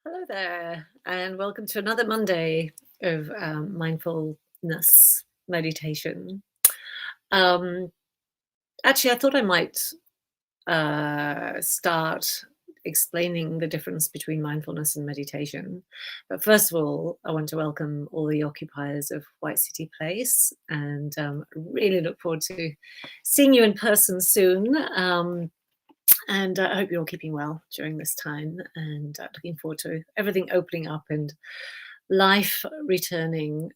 Hello there, and welcome to another Monday of mindfulness meditation. Um, Actually, I thought I might start explaining the difference between mindfulness and meditation. But first of all, I want to welcome all the occupiers of White City Place and really look forward to seeing you in person soon. And I hope you're all keeping well during this time and looking forward to everything opening up and life returning.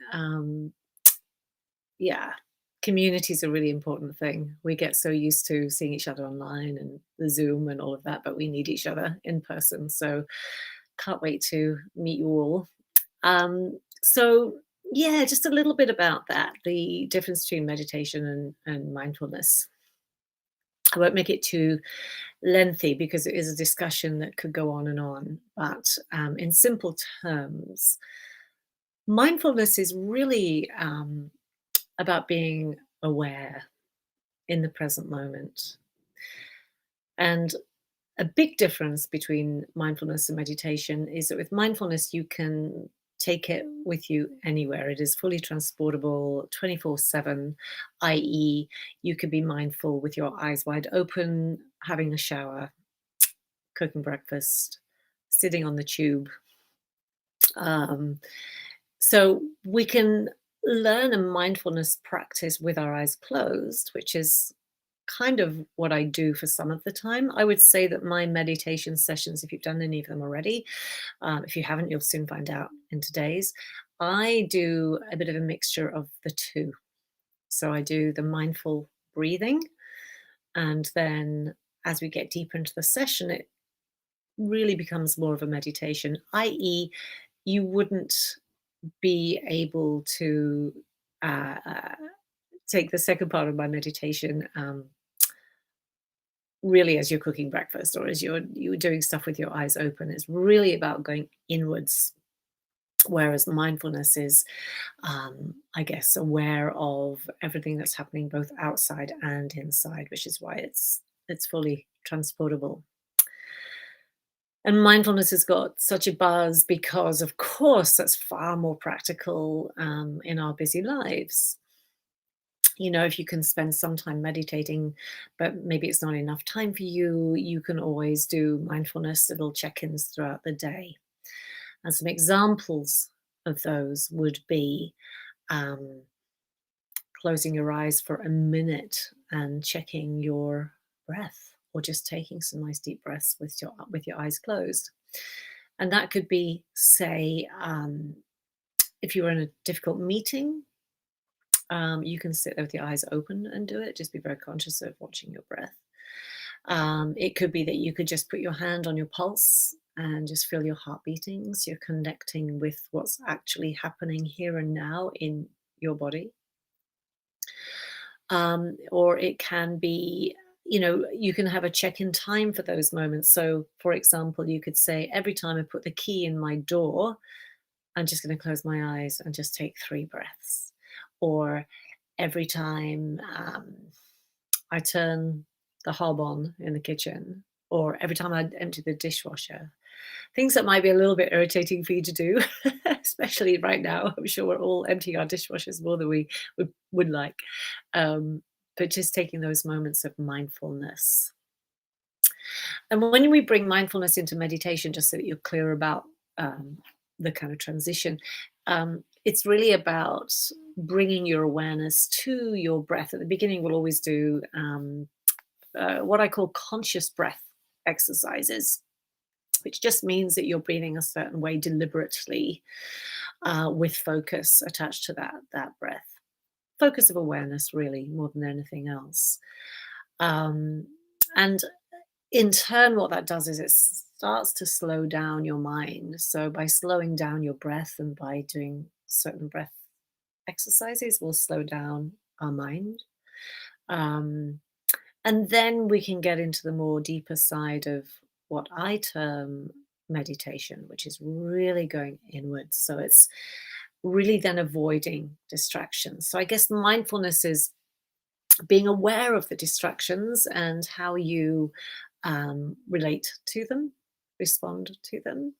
Yeah, community is a really important thing. We get so used to seeing each other online and the Zoom and all of that, but we need each other in person. So can't wait to meet you all. So, yeah, just a little bit about that, the difference between meditation and mindfulness. I won't make it too lengthy because it is a discussion that could go on and on. But in simple terms, mindfulness is really about being aware in the present moment. And a big difference between mindfulness and meditation is that with mindfulness, you can take it with you anywhere. It is fully transportable 24/7, i.e., you could be mindful with your eyes wide open, having a shower, cooking breakfast, sitting on the tube. Um, so we can learn a mindfulness practice with our eyes closed, which is kind of what I do for some of the time. I would say that my meditation sessions, if you've done any of them already, if you haven't, you'll soon find out in today's. I do a bit of a mixture of the two. So I do the mindful breathing, and then as we get deeper into the session, it really becomes more of a meditation, i.e., you wouldn't be able to uh, take the second part of my meditation really as you're cooking breakfast or as you're doing stuff with your eyes open. It's really about going inwards, whereas mindfulness is, I guess, aware of everything that's happening both outside and inside, which is why it's fully transportable. And mindfulness has got such a buzz because, of course, that's far more practical in our busy lives. If you can spend some time meditating, but maybe it's not enough time for you, you can always do mindfulness little check ins throughout the day. And some examples of those would be um, closing your eyes for a minute and checking your breath, or just taking some nice deep breaths with your eyes closed. And that could be, say, if you were in a difficult meeting, you can sit there with your eyes open and do it. Just be very conscious of watching your breath. It could be that you could just put your hand on your pulse and just feel your heart beating. So you're connecting with what's actually happening here and now in your body. Or it can be, you can have a check in time for those moments. So, for example, you could say, every time I put the key in my door, I'm just going to close my eyes and just take 3 breaths. Or every time I turn the hob on in the kitchen, or every time I empty the dishwasher. Things that might be a little bit irritating for you to do, especially right now. I'm sure we're all emptying our dishwashers more than we would like. Um, but just taking those moments of mindfulness. And when we bring mindfulness into meditation, just so that you're clear about um, the kind of transition, it's really about bringing your awareness to your breath. At the beginning, we'll always do what I call conscious breath exercises, which just means that you're breathing a certain way deliberately with focus attached to that breath. Focus of awareness, really, more than anything else. Um, and in turn, what that does is it starts to slow down your mind. So by slowing down your breath and by doing certain breath exercises, we'll slow down our mind. Um, and then we can get into the more deeper side of what I term meditation, which is really going inwards. So it's really then avoiding distractions. So I guess mindfulness is being aware of the distractions and how you relate to them, respond to them.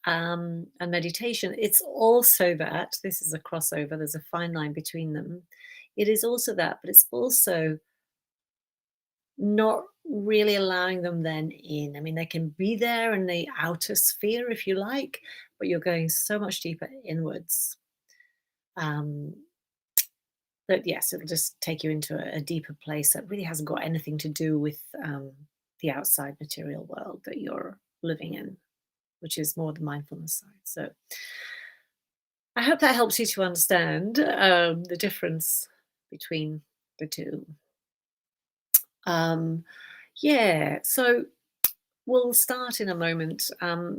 and meditation, it's also that this is a crossover, there's a fine line between them. It is also that, but it's also not really allowing them then in. I mean, they can be there in the outer sphere if you like, but you're going so much deeper inwards. Um, that yes, it'll just take you into a deeper place that really hasn't got anything to do with the outside material world that you're living in, which is more the mindfulness side. So I hope that helps you to understand the difference between the two. Um, yeah, so we'll start in a moment.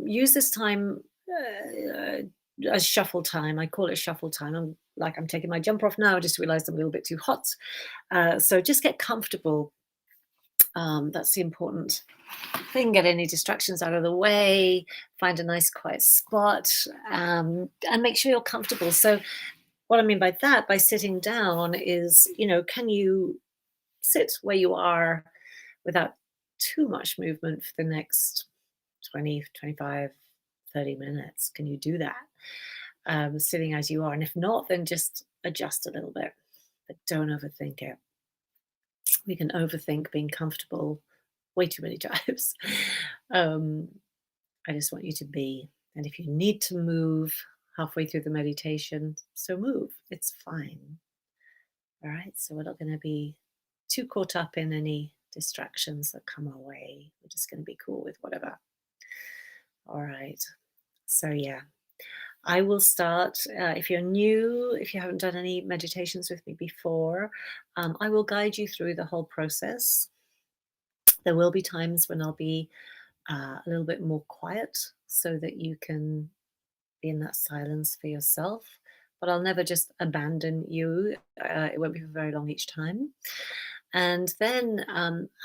Use this time as shuffle time. I call it shuffle time. I'm taking my jumper off now. I just realized I'm a little bit too hot. So just get comfortable. That's the important thing. Get any distractions out of the way. Find a nice quiet spot, and make sure you're comfortable. So what I mean by that, by sitting down, is can you sit where you are without too much movement for the next 20, 25, 30 minutes? Can you do that? Sitting as you are. And if not, then just adjust a little bit, but don't overthink it. We can overthink being comfortable way too many times. um, I just want you to be. And if you need to move halfway through the meditation, so move. It's fine. All right. So we're not going to be too caught up in any distractions that come our way. We're just going to be cool with whatever. All right. So, yeah, I will start. If you're new, if you haven't done any meditations with me before, I will guide you through the whole process. There will be times when I'll be a little bit more quiet so that you can be in that silence for yourself. But I'll never just abandon you. It won't be for very long each time. And then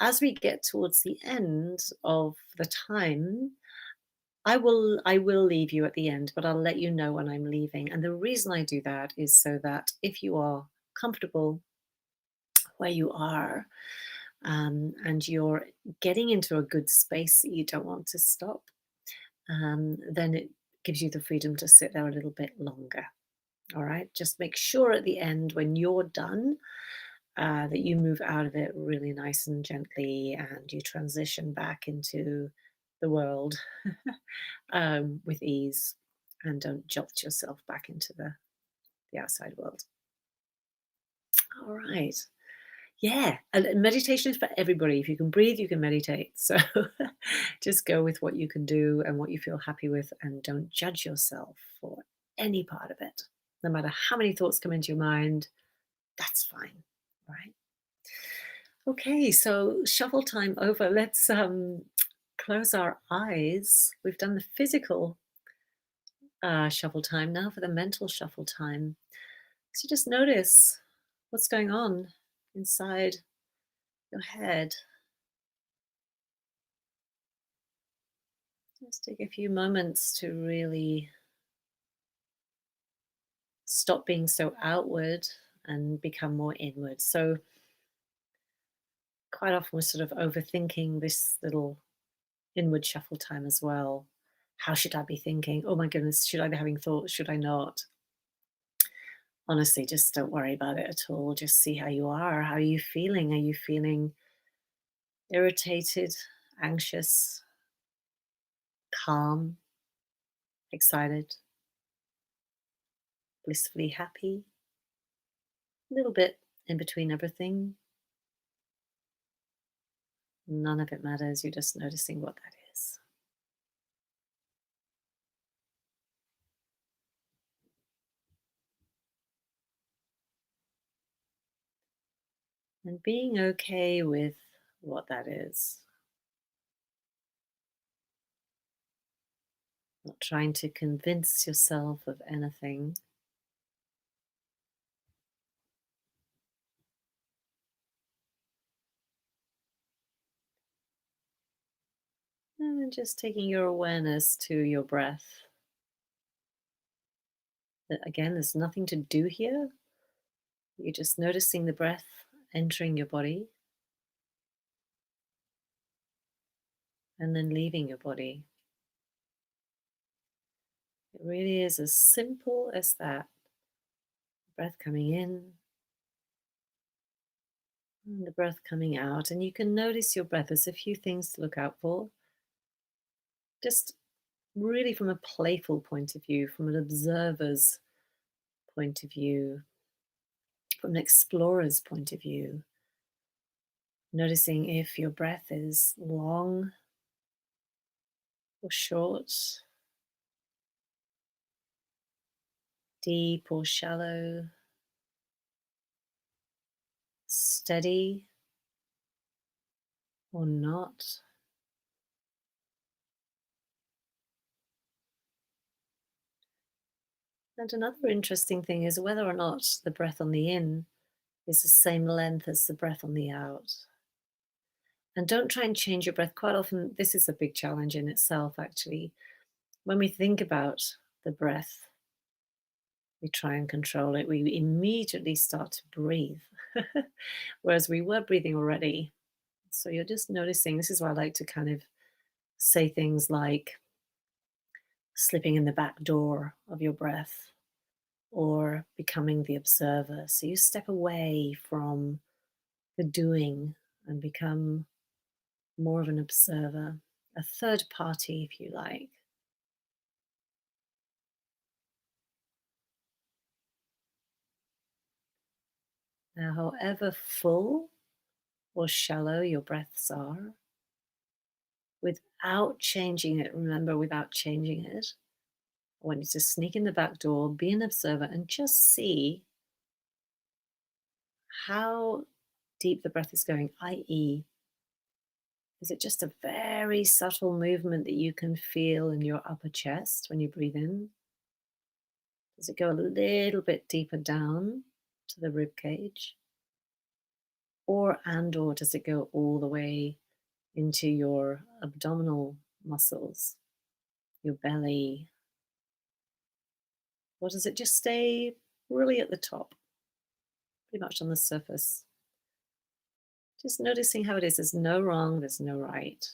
as we get towards the end of the time, I will leave you at the end, but I'll let you know when I'm leaving. And the reason I do that is so that if you are comfortable where you are, and you're getting into a good space that you don't want to stop, then it gives you the freedom to sit there a little bit longer. All right. Just make sure at the end when you're done that you move out of it really nice and gently and you transition back into the world with ease and don't jolt yourself back into the outside world. All right. Yeah. And meditation is for everybody. If you can breathe, you can meditate. So just go with what you can do and what you feel happy with and don't judge yourself for any part of it. No matter how many thoughts come into your mind, that's fine. Right. Okay, so shuffle time over. Let's close our eyes. We've done the physical shuffle time. Now for the mental shuffle time. So just notice what's going on inside your head. Just take a few moments to really stop being so outward and become more inward. So quite often we're sort of overthinking this little inward shuffle time as well. How should I be thinking? Oh my goodness, should I be having thoughts? Should I not? Honestly, just don't worry about it at all. Just see how you are. How are you feeling? Are you feeling irritated, anxious, calm, excited, blissfully happy? A little bit in between everything. None of it matters. You're just noticing what that is. And being okay with what that is. Not trying to convince yourself of anything. And then just taking your awareness to your breath. Again, there's nothing to do here. You're just noticing the breath entering your body and then leaving your body. really is as simple as that. Breath coming in and the breath coming out. And you can notice your breath. There's a few things to look out for. Just really from a playful point of view, from an observer's point of view, from an explorer's point of view. Noticing if your breath is long or short, deep or shallow, steady or not. And another interesting thing is whether or not the breath on the in is the same length as the breath on the out. And don't try and change your breath. Quite often, this is a big challenge in itself, actually. When we think about the breath, we try and control it. We immediately start to breathe, whereas we were breathing already. So you're just noticing. This is why I like to kind of say things like slipping in the back door of your breath or becoming the observer. So you step away from the doing and become more of an observer, a third party, if you like. Now, however full or shallow your breaths are, without changing it, remember, without changing it, I want you to sneak in the back door, be an observer, and just see how deep the breath is going, i.e., is it just a very subtle movement that you can feel in your upper chest when you breathe in? Does it go a little bit deeper down to the rib cage? Or does it go all the way into your abdominal muscles, your belly? Or does it just stay really at the top, pretty much on the surface? Just noticing how it is. There's no wrong, there's no right.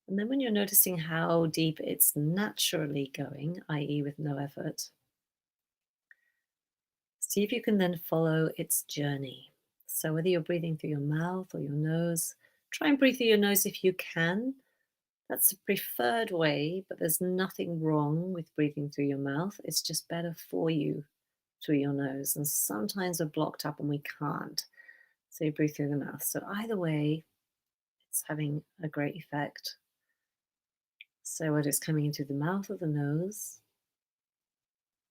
And then when you're noticing how deep it's naturally going, i.e., with no effort, see if you can then follow its journey. So whether you're breathing through your mouth or your nose, try and breathe through your nose if you can. That's the preferred way, but there's nothing wrong with breathing through your mouth. It's just better for you through your nose. And sometimes we're blocked up and we can't. So you breathe through the mouth. So either way, it's having a great effect. So whether it's coming in through the mouth or the nose,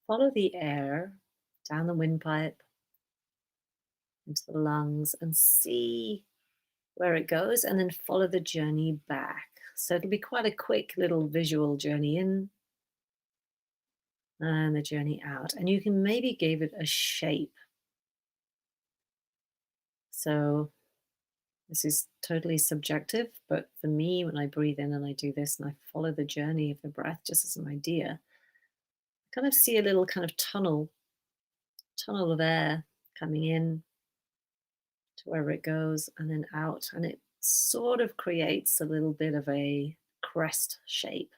follow the air down the windpipe into the lungs and see where it goes, and then follow the journey back. So it'll be quite a quick little visual journey in and the journey out. And you can maybe give it a shape. So this is totally subjective, but for me, when I breathe in and I do this and I follow the journey of the breath just as an idea, I kind of see a little kind of tunnel of air coming in to wherever it goes and then out. And it sort of creates a little bit of a crest shape.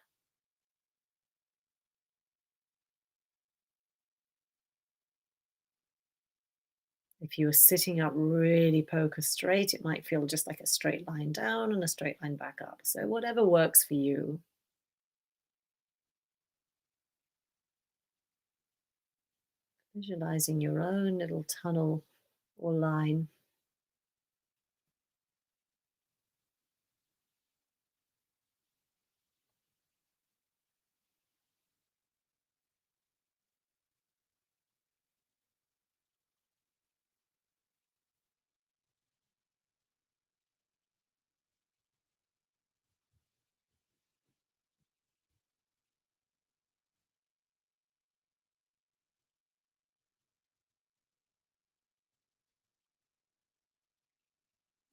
If you were sitting up really poker straight, it might feel just like a straight line down and a straight line back up. So whatever works for you. Visualizing your own little tunnel or line.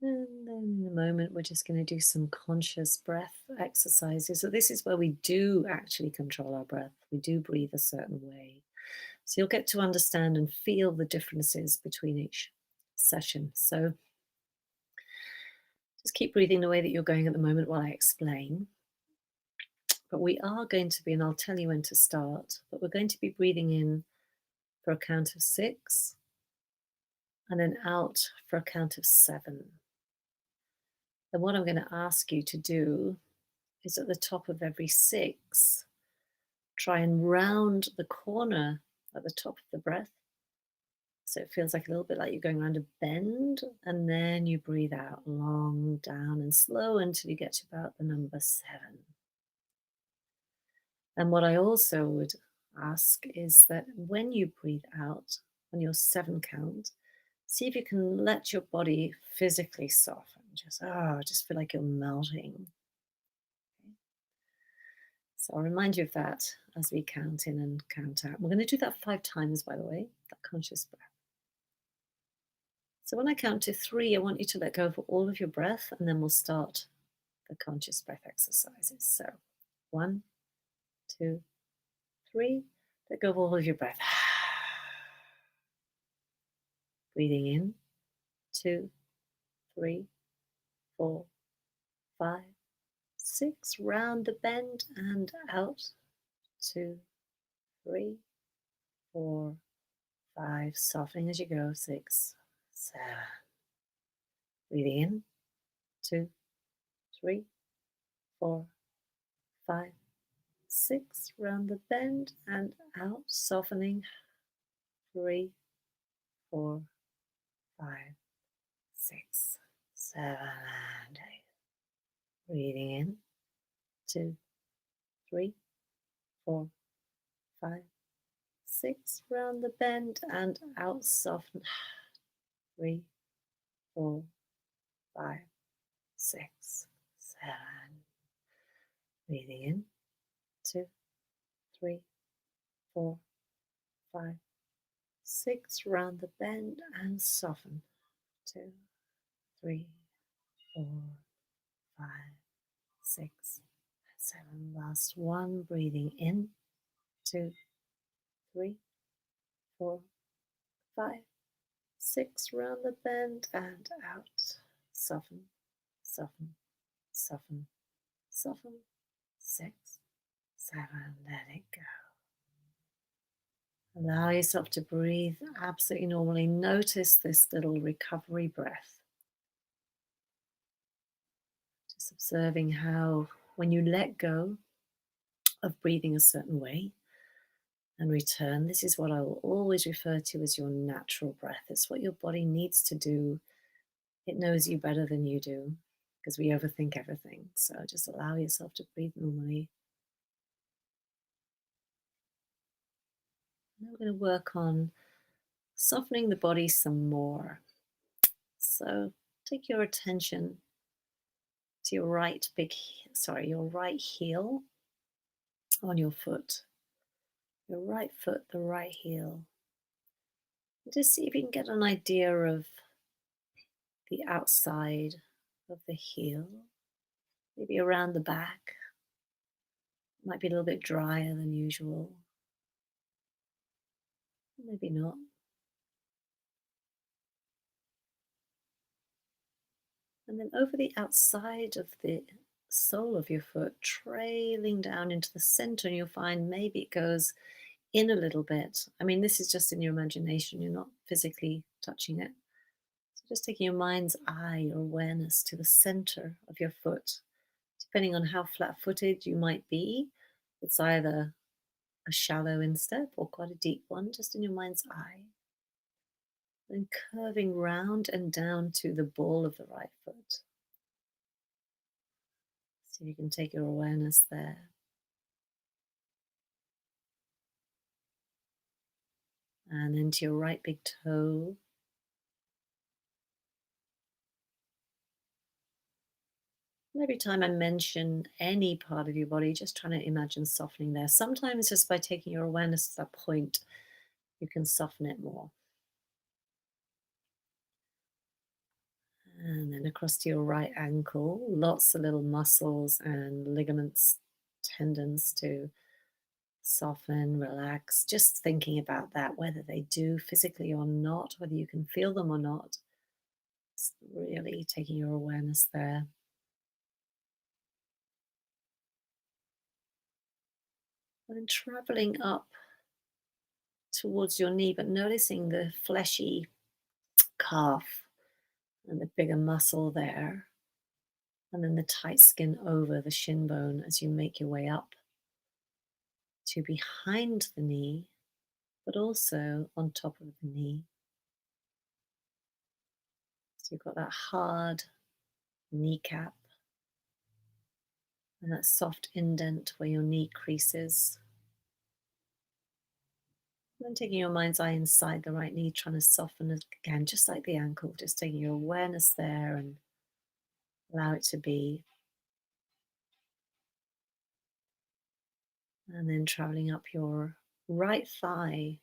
And then in a moment, we're just going to do some conscious breath exercises. So this is where we do actually control our breath. We do breathe a certain way. So you'll get to understand and feel the differences between each session. So Just keep breathing the way that you're going at the moment while I explain. But we are going to be, and I'll tell you when to start, but we're going to be breathing in for a count of 6 and then out for a count of 7. And what I'm going to ask you to do is at the top of every 6, try and round the corner at the top of the breath. So it feels like a little bit like you're going around a bend, and then you breathe out long, down, and slow until you get to about the number 7. And what I also would ask is that when you breathe out on your 7 count, see if you can let your body physically soften. Just feel like you're melting. So I'll remind you of that as we count in and count out. We're going to do that 5 times, by the way, that conscious breath. So when I count to 3, I want you to let go of all of your breath, and then we'll start the conscious breath exercises. So 1, 2, 3. Let go of all of your breath. Breathing in. 2, 3, 4, 5, 6. Round the bend and out. 2, 3, 4, 5. Softening as you go. 6, 7. Breathing in. 2, 3, 4, 5, 6. Round the bend and out. Softening. 3, 4, 5, 6, 7, and 8. Breathing in. 2, 3, 4, 5, 6. Round the bend and out. Soften. 3, 4, 5, 6, 7. Breathing in. 2, 3, 4, 5, 6. Round the bend and soften. 2, 3, 4, 5, 6, 7. Last one. Breathing in. 2, 3, 4, 5, 6. Round the bend and out. Soften, soften, soften, soften. 6, 7. Let it go. Allow yourself to breathe absolutely normally. Notice this little recovery breath. Just observing how, when you let go of breathing a certain way and return, this is what I will always refer to as your natural breath. It's what your body needs to do. It knows you better than you do because we overthink everything. So just allow yourself to breathe normally. Now we're going to work on softening the body some more. So take your attention to your right heel on your foot. Your right foot, the right heel. Just see if you can get an idea of the outside of the heel, maybe around the back. It might be a little bit drier than usual. Maybe not. And then over the outside of the sole of your foot, trailing down into the center, and you'll find maybe it goes in a little bit. I mean, this is just in your imagination, you're not physically touching it. So just taking your mind's eye, your awareness to the center of your foot. Depending on how flat-footed you might be, it's either a shallow instep or quite a deep one, just in your mind's eye. Then curving round and down to the ball of the right foot. So you can take your awareness there. And then to your right big toe. And every time I mention any part of your body, just trying to imagine softening there. Sometimes just by taking your awareness to that point, you can soften it more. And then across to your right ankle, lots of little muscles and ligaments, tendons to soften, relax. Just thinking about that, whether they do physically or not, whether you can feel them or not. Just really taking your awareness there. And then traveling up towards your knee, but noticing the fleshy calf and the bigger muscle there, and then the tight skin over the shin bone as you make your way up to behind the knee, but also on top of the knee. So you've got that hard kneecap and that soft indent where your knee creases. And then taking your mind's eye inside the right knee, trying to soften it again, just like the ankle, just taking your awareness there and allow it to be. And then traveling up your right thigh,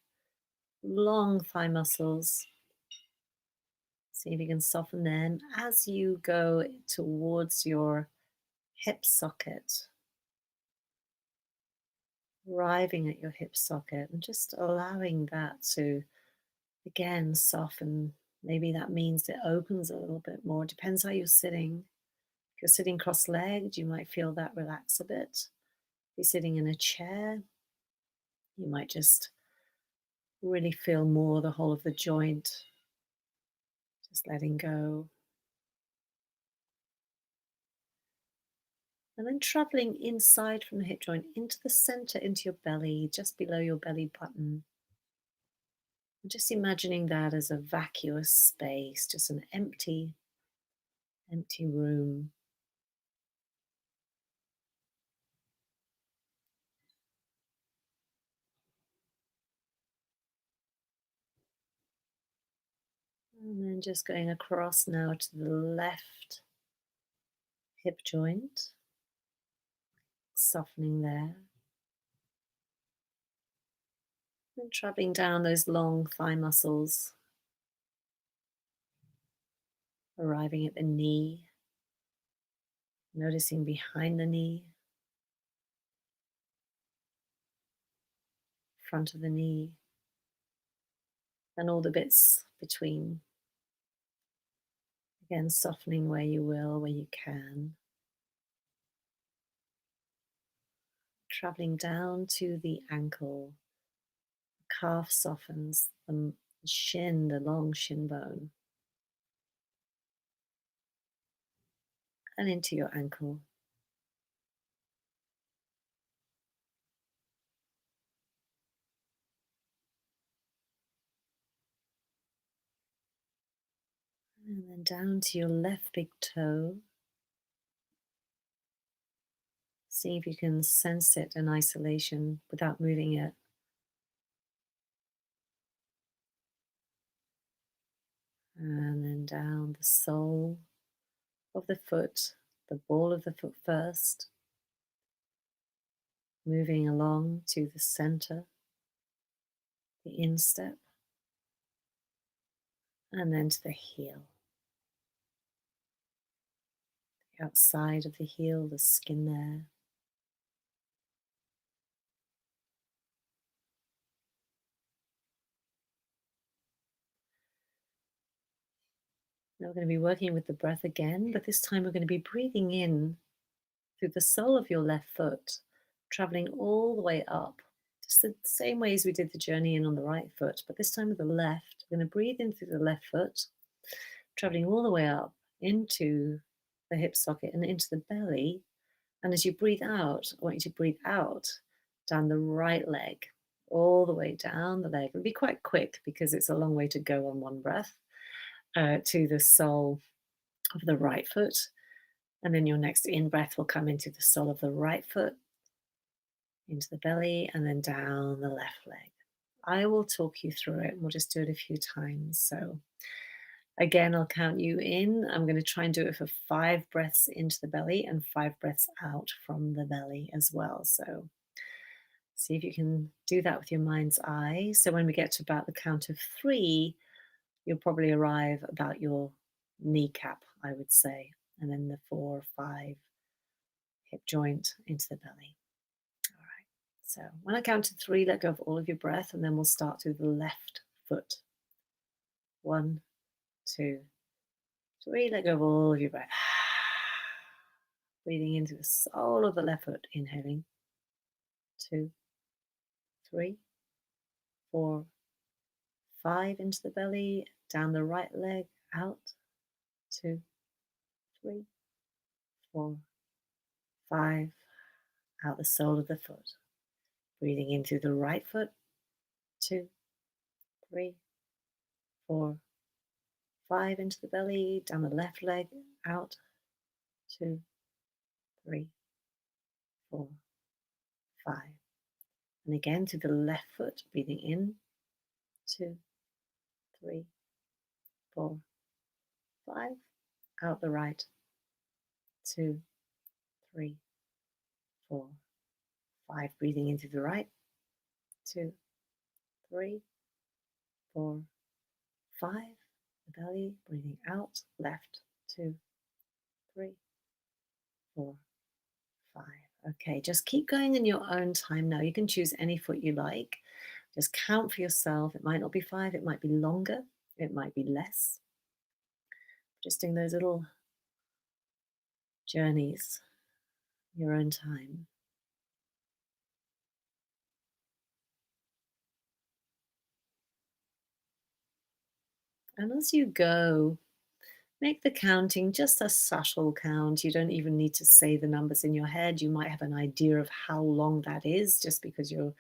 long thigh muscles. See if you can soften them as you go towards your hip socket, arriving at your hip socket and just allowing that to again soften. Maybe that means it opens a little bit more. Depends how you're sitting. If you're sitting cross-legged, you might feel that relax a bit. If you're sitting in a chair, you might just really feel more the whole of the joint, just letting go. And then traveling inside from the hip joint into the center, into your belly, just below your belly button. And just imagining that as a vacuous space, just an empty, empty room. And then just going across now to the left hip joint, softening there. And traveling down those long thigh muscles, arriving at the knee, noticing behind the knee, front of the knee, and all the bits between. Again, softening where you will, where you can. Traveling down to the ankle, the calf softens, the shin, the long shin bone, and into your ankle. And then down to your left big toe. See if you can sense it in isolation without moving it. And then down the sole of the foot, the ball of the foot first, moving along to the center, the instep, and then to the heel. The outside of the heel, the skin there. Now we're going to be working with the breath again, but this time we're going to be breathing in through the sole of your left foot, traveling all the way up, just the same way as we did the journey in on the right foot, but this time with the left. We're going to breathe in through the left foot, traveling all the way up into the hip socket and into the belly. And as you breathe out, I want you to breathe out down the right leg, all the way down the leg. It'll be quite quick because it's a long way to go on one breath, to the sole of the right foot. And then your next in breath will come into the sole of the right foot, into the belly, and then down the left leg. I will talk you through it and we'll just do it a few times. So again, I'll count you in. I'm going to try and do it for 5 breaths into the belly and 5 breaths out from the belly as well. So see if you can do that with your mind's eye. So when we get to about the count of 3, you'll probably arrive about your kneecap, I would say, and then the 4 or 5 hip joint into the belly. All right. So when I count to 3, let go of all of your breath, and then we'll start through the left foot. 1, 2, 3, let go of all of your breath. Breathing into the sole of the left foot, inhaling. 2, 3, 4, 5 into the belly, down the right leg, out. 2, 3, 4, 5, out the sole of the foot. Breathing in through the right foot. 2, 3, 4, 5 into the belly, down the left leg, out. 2, 3, 4, 5. And again to the left foot, breathing in. 2, 3, 4, 5. Out the right. 2, 3, 4, 5. Breathing into the right. 2, 3, 4, 5. The belly, breathing out. Left. 2, 3, 4, 5. Okay, just keep going in your own time now. You can choose any foot you like. Just count for yourself. It might not be 5, it might be longer, it might be less. Just doing those little journeys, your own time. And as you go, make the counting just a subtle count. You don't even need to say the numbers in your head. You might have an idea of how long that is just because you've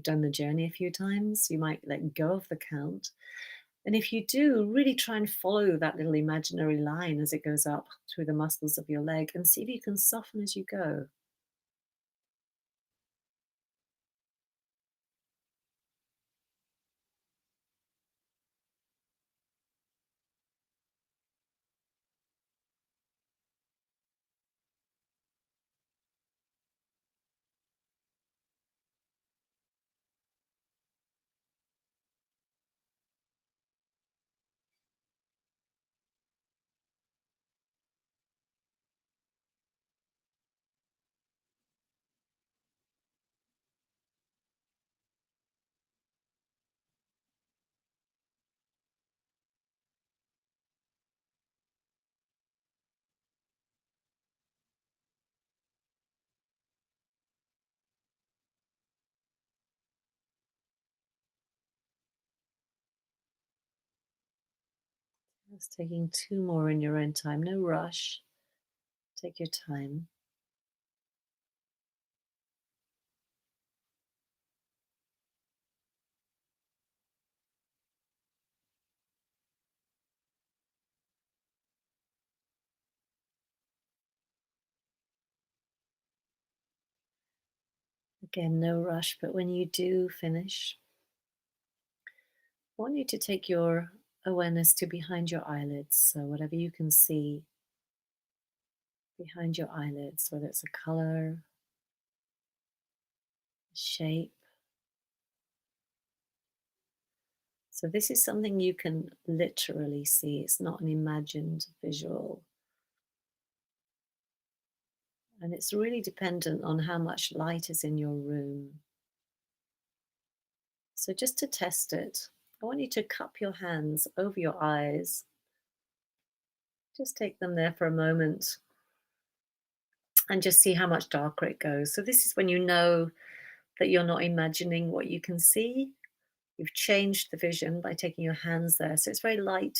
done the journey a few times. You might let go of the count. And if you do, really try and follow that little imaginary line as it goes up through the muscles of your leg and see if you can soften as you go. Just taking 2 more in your own time. No rush. Take your time. Again, no rush, but when you do finish, I want you to take your awareness to behind your eyelids. So, whatever you can see behind your eyelids, whether it's a color, a shape. So, this is something you can literally see, it's not an imagined visual. And it's really dependent on how much light is in your room. So, just to test it, I want you to cup your hands over your eyes. Just take them there for a moment and just see how much darker it goes. So, this is when you know that you're not imagining what you can see. You've changed the vision by taking your hands there. So, it's very light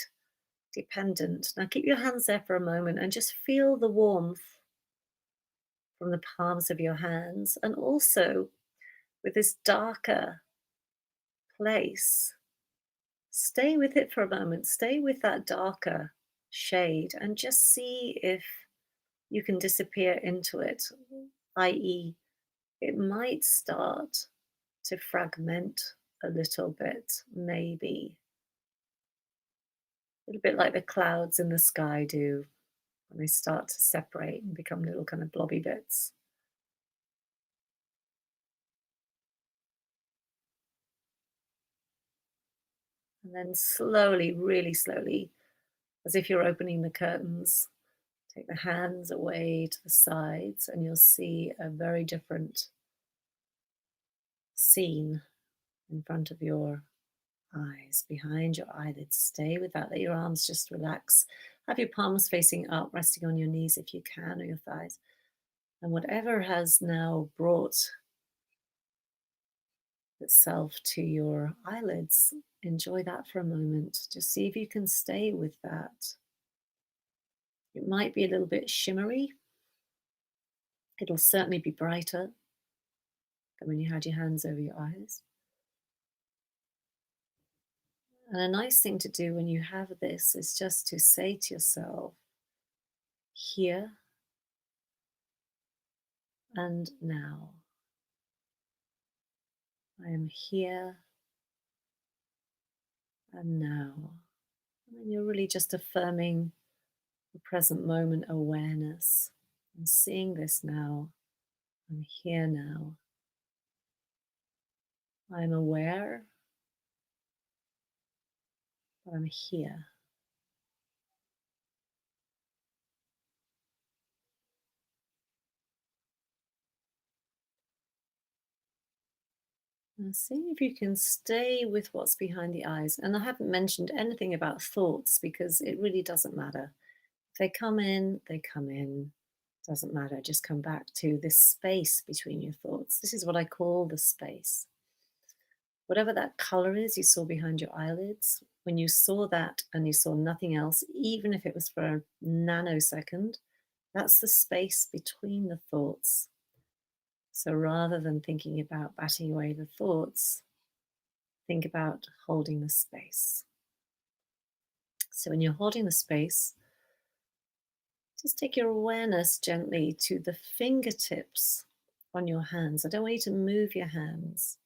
dependent. Now, keep your hands there for a moment and just feel the warmth from the palms of your hands. And also, with this darker place, stay with it for a moment. Stay with that darker shade and just see if you can disappear into it, i.e., it might start to fragment a little bit, maybe. A little bit like the clouds in the sky do when they start to separate and become little kind of blobby bits. And then slowly, really slowly, as if you're opening the curtains, take the hands away to the sides, and you'll see a very different scene in front of your eyes, behind your eyelids. Stay with that. Let your arms just relax Have your palms facing up, resting on your knees if you can, or your thighs. And whatever has now brought itself to your eyelids, enjoy that for a moment. Just see if you can stay with that. It might be a little bit shimmery. It'll certainly be brighter than when you had your hands over your eyes. And a nice thing to do when you have this is just to say to yourself, here and now. I am here and now. And you're really just affirming the present moment awareness. I'm seeing this now. I'm here now. I'm aware, but I'm here. And see if you can stay with what's behind the eyes. And I haven't mentioned anything about thoughts because it really doesn't matter. If they come in, they come in. Doesn't matter. Just come back to this space between your thoughts. This is what I call the space. Whatever that color is you saw behind your eyelids, when you saw that and you saw nothing else, even if it was for a nanosecond, that's the space between the thoughts. So rather than thinking about batting away the thoughts, think about holding the space. So when you're holding the space, just take your awareness gently to the fingertips on your hands. I don't want you to move your hands.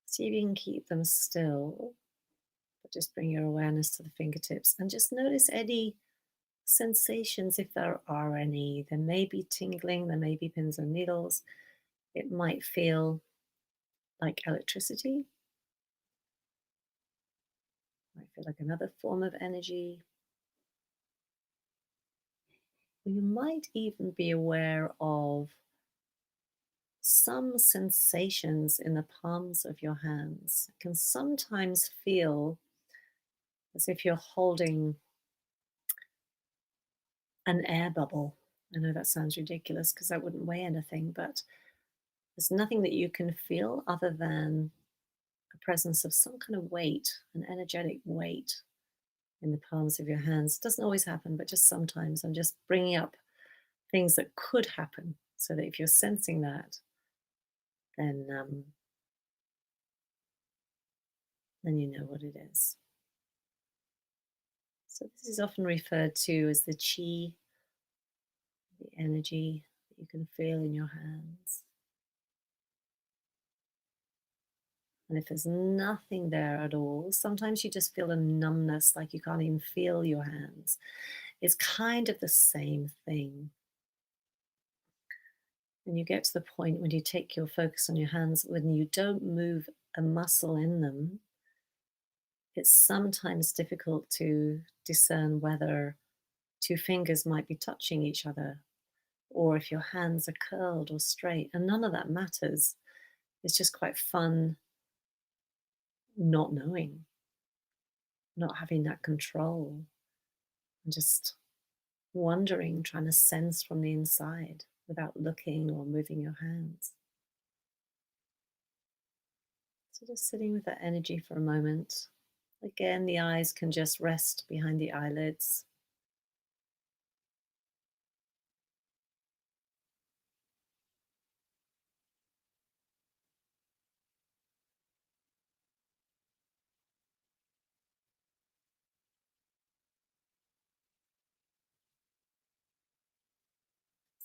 See if you can keep them still, but just bring your awareness to the fingertips and just notice any sensations if there are any. There may be tingling, there may be pins and needles. It might feel like electricity, might feel like another form of energy. You might even be aware of some sensations in the palms of your hands. It can sometimes feel as if you're holding an air bubble. I know that sounds ridiculous because that wouldn't weigh anything, but there's nothing that you can feel other than a presence of some kind of weight, an energetic weight in the palms of your hands. It doesn't always happen, but just sometimes. I'm just bringing up things that could happen so that if you're sensing that, then you know what it is. So this is often referred to as the chi, the energy that you can feel in your hands. And if there's nothing there at all, sometimes you just feel a numbness, like you can't even feel your hands. It's kind of the same thing. And you get to the point when you take your focus on your hands, when you don't move a muscle in them, it's sometimes difficult to discern whether two fingers might be touching each other or if your hands are curled or straight. And none of that matters. It's just quite fun not knowing, not having that control, and just wondering, trying to sense from the inside without looking or moving your hands. So just sitting with that energy for a moment. Again, the eyes can just rest behind the eyelids.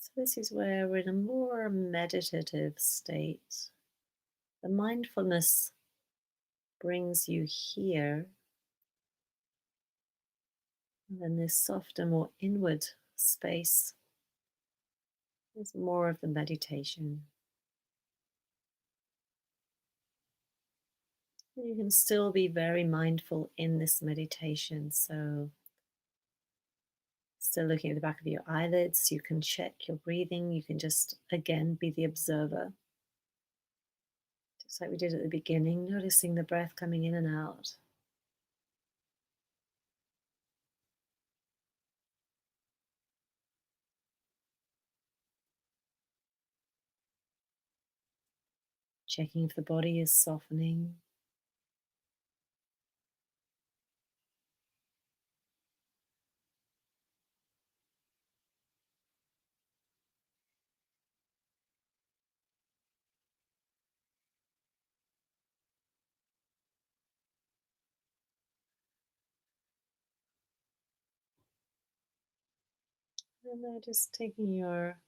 So this is where we're in a more meditative state. The mindfulness brings you here, and then this softer, more inward space is more of the meditation. You can still be very mindful in this meditation. So, still looking at the back of your eyelids, you can check your breathing. You can just, again, be the observer. Just like we did at the beginning, noticing the breath coming in and out. Checking if the body is softening. And then just taking your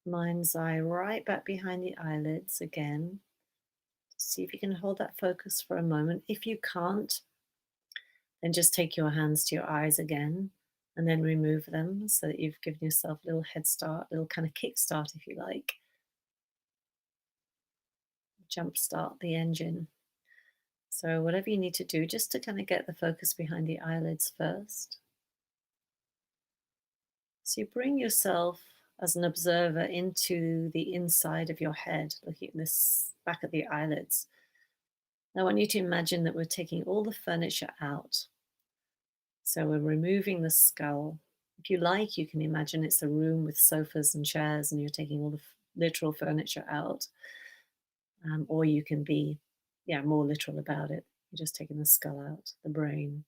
mind's eye right back behind the eyelids again. See if you can hold that focus for a moment. If you can't, then just take your hands to your eyes again and then remove them so that you've given yourself a little head start, a little kind of kick start, if you like. Jump start the engine. So, whatever you need to do, just to kind of get the focus behind the eyelids first. So, you bring yourself as an observer into the inside of your head, looking at this back at the eyelids. I want you to imagine that we're taking all the furniture out. So we're removing the skull. If you like, you can imagine it's a room with sofas and chairs, and you're taking all the literal furniture out. Or you can be, yeah, more literal about it. You're just taking the skull out, the brain.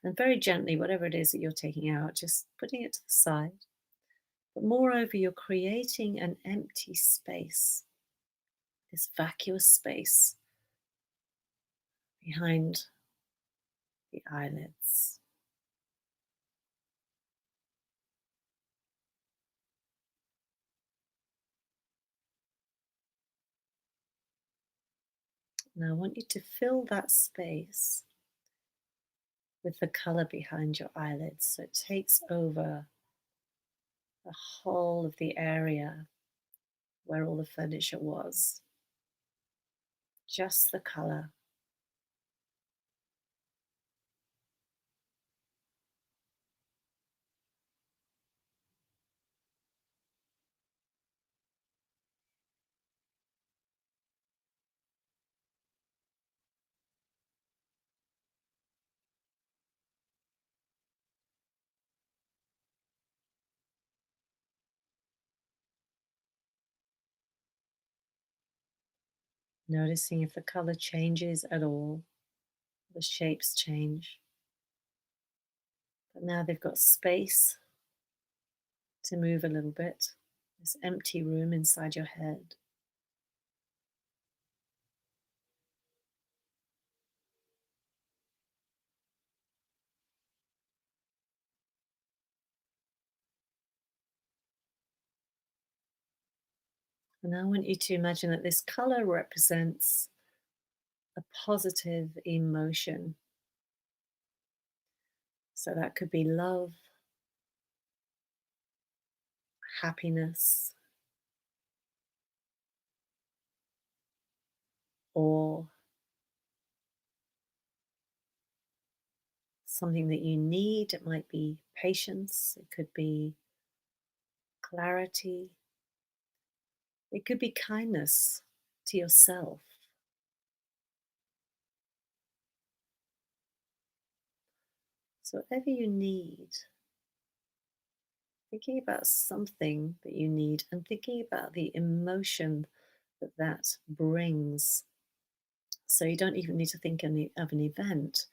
And very gently, whatever it is that you're taking out, just putting it to the side. But moreover, you're creating an empty space, this vacuous space behind the eyelids. Now, I want you to fill that space with the color behind your eyelids. So it takes over the whole of the area where all the furniture was. Just the color. Noticing if the color changes at all, the shapes change. But now they've got space to move a little bit. This empty room inside your head. And now I want you to imagine that this color represents a positive emotion. So that could be love, happiness, or something that you need. It might be patience, it could be clarity, it could be kindness to yourself. So, whatever you need, thinking about something that you need and thinking about the emotion that that brings. So, you don't even need to think of an event,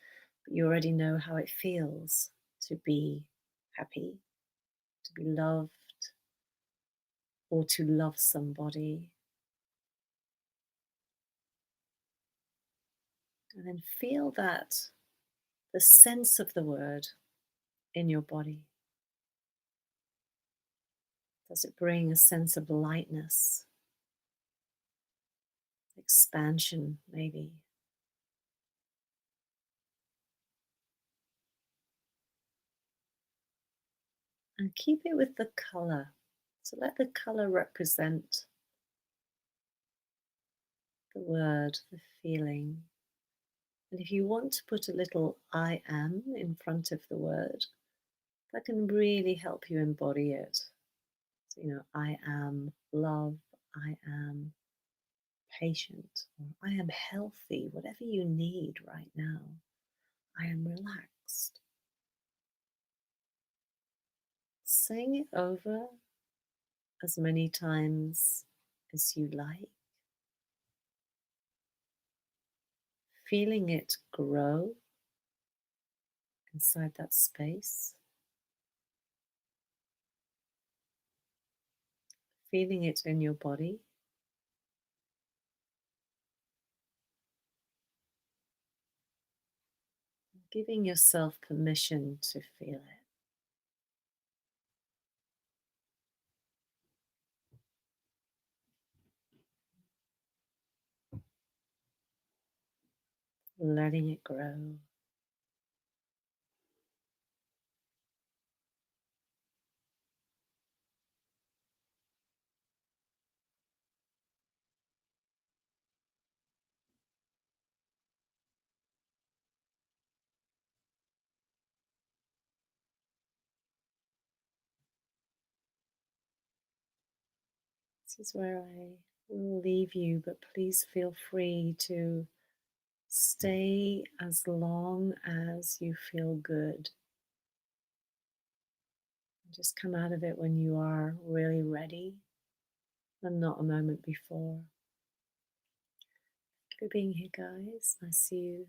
but you already know how it feels to be happy, to be loved, or to love somebody. And then feel that the sense of the word in your body. Does it bring a sense of lightness, expansion, maybe? And keep it with the color. So let the color represent the word, the feeling. And if you want to put a little I am in front of the word, that can really help you embody it. So, I am love, I am patient, or I am healthy, whatever you need right now. I am relaxed. Saying it over as many times as you like. feeling it grow inside that space, feeling it in your body, giving yourself permission to feel it. Letting it grow. This is where I will leave you, but please feel free to stay as long as you feel good. Just come out of it when you are really ready and not a moment before. Thank you for being here, guys. I see you